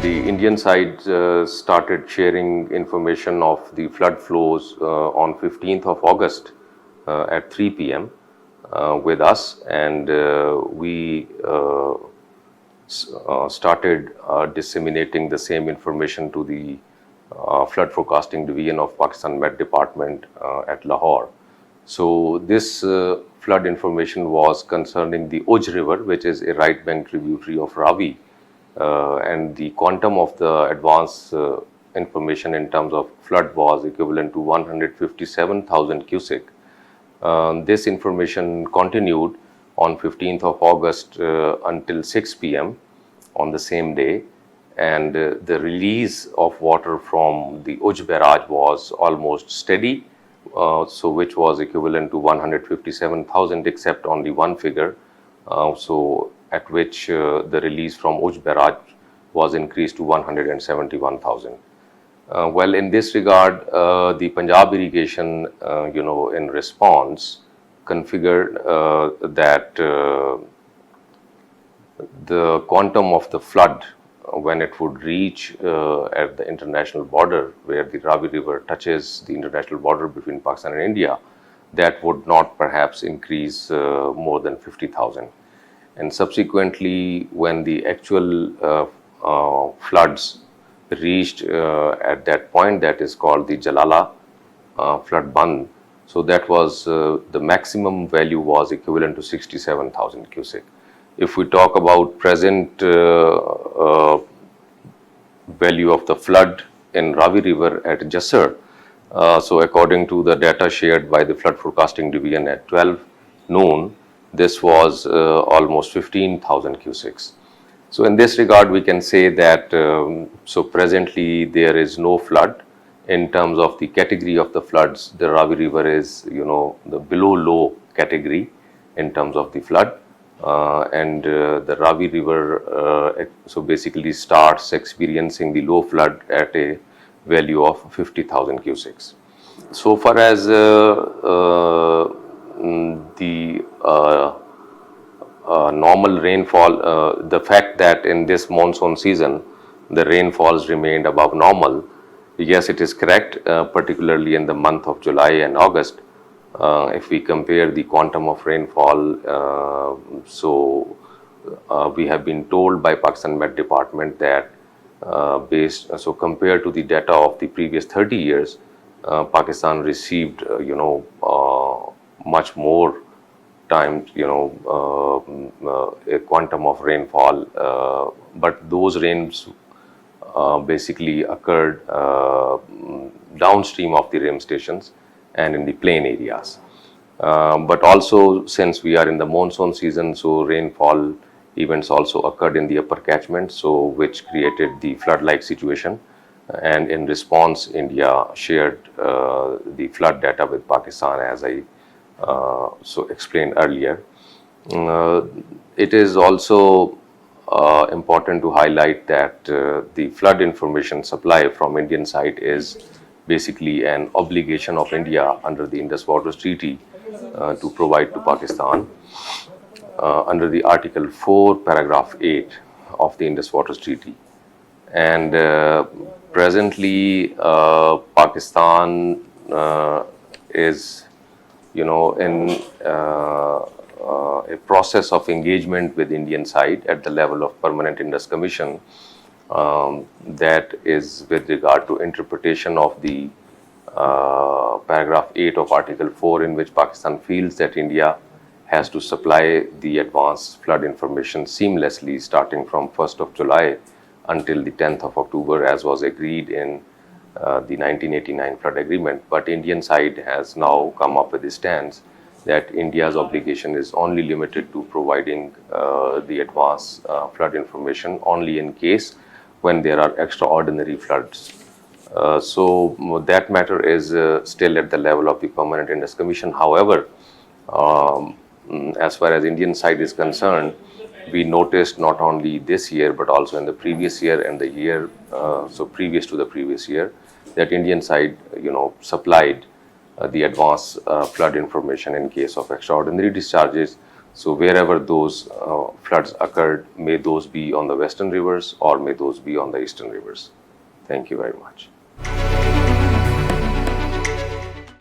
The Indian side started sharing information of the flood flows on 15th of August at 3 p.m. With us, and we started disseminating the same information to the flood forecasting division of Pakistan Met Department at Lahore. So this flood information was concerning the Uj River, which is a right bank tributary of Ravi, and the quantum of the advance information in terms of flood was equivalent to 157,000 cusic. This information continued on 15th of August until 6 p.m. on the same day, and the release of water from the Uj barrage was almost steady, so which was equivalent to 157,000 except only one figure, so at which the release from Uj barrage was increased to 171,000. Well, in this regard, the Punjab irrigation, in response, configured that the quantum of the flood when it would reach at the international border, where the Ravi River touches the international border between Pakistan and India, that would not perhaps increase more than 50,000. And subsequently, when the actual floods reached at that point, that is called the Jalala flood band. So that was the maximum value was equivalent to 67,000 cusic. If we talk about present value of the flood in Ravi River at Jasser, so according to the data shared by the flood forecasting division at 12 noon, this was almost 15,000 cusics. So in this regard, we can say that so presently there is no flood. In terms of the category of the floods, the Ravi River is, the below low category in terms of the flood, and the Ravi River so basically starts experiencing the low flood at a value of 50,000 cusics. So far as the normal rainfall, the fact that in this monsoon season the rainfalls remained above normal, yes, it is correct, particularly in the month of July and August. If we compare the quantum of rainfall, we have been told by Pakistan Met Department that compared to the data of the previous 30 years, Pakistan received much more times a quantum of rainfall, but those rains basically occurred downstream of the rim stations and in the plain areas. But also, since we are in the monsoon season, so rainfall events also occurred in the upper catchment, so which created the flood-like situation. And in response, India shared the flood data with Pakistan, as I explained earlier. It is also important to highlight that the flood information supply from Indian side is basically an obligation of India under the Indus Waters Treaty to provide to Pakistan under the Article 4, Paragraph 8 of the Indus Waters Treaty. And presently, Pakistan is, in a process of engagement with Indian side at the level of Permanent Indus Commission, that is with regard to interpretation of the paragraph 8 of Article 4, in which Pakistan feels that India has to supply the advanced flood information seamlessly starting from 1st of July until the 10th of October, as was agreed in the 1989 flood agreement. But Indian side has now come up with a stance that India's obligation is only limited to providing the advanced flood information only in case when there are extraordinary floods. So that matter is still at the level of the Permanent Indus Commission. However, as far as Indian side is concerned, we noticed not only this year but also in the previous year and the year previous to the previous year, that Indian side supplied the advanced flood information in case of extraordinary discharges. So wherever those floods occurred, may those be on the western rivers or may those be on the eastern rivers. Thank you very much.